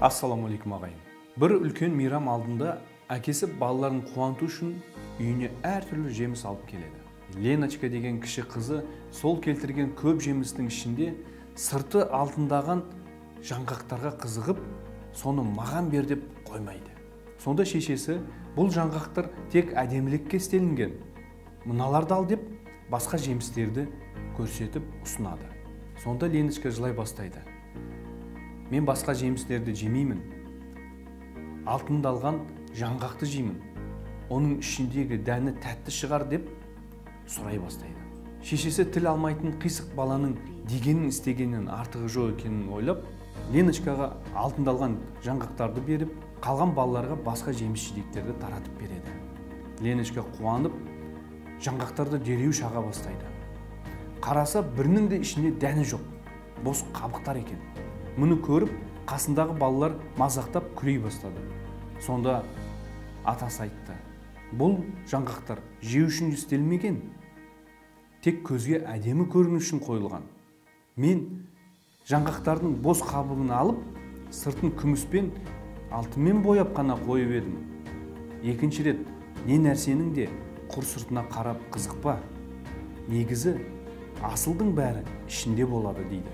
Ассаламу алейкум ағайын. Бір үлкен мейрам алдында әкесі балаларын қуанту үшін үйіне әртүрлі жеміс алып келеді. Леночка деген кіші қызы сол келтірген көп жемістің ішінде сырты алтындаған жаңғақтарға қызығып, соны маған бер деп қоймайды. Сонда шешесі бұл жаңғақтар тек әдемілікке істелінген, мыналарды ал деп басқа жемістерді көрсетіп ұсынады. Сонда Леночка жылай бастайды. Мен басқа жемістерді жемеймін, алтындалған жаңғақты жеймін, оның ішіндегі дәні тәтті шығар деп сұрай бастайды. Шешесі тіл алмайтын қисық баланың дегенін істегеннен артығы жоқ екенін ойлап, Леночкаға алтындалған жаңғақтарды беріп, қалған балаларға басқа жеміс-жидектерді таратып береді. Леночка қуанып, жаңғақтарды дереу шаға бастайды. Қараса, бірінің де ішінде дәні жоқ, бос қабықтар екен. Мұны көріп, қасындағы балалар мазақтап күлей бастады. Сонда атасы айтты: бұл жаңғақтар жеу үшін істелмеген, тек көзге әдемі көріну үшін қойылған. Мен жаңғақтардың бос қабығын алып, сыртын күміспен, алтынмен бояп қана қойып едім. Екінші рет не нәрсенің де құр сыртына қарап қызықпа. Негізі асылдың бәрі ішінде болады дейді.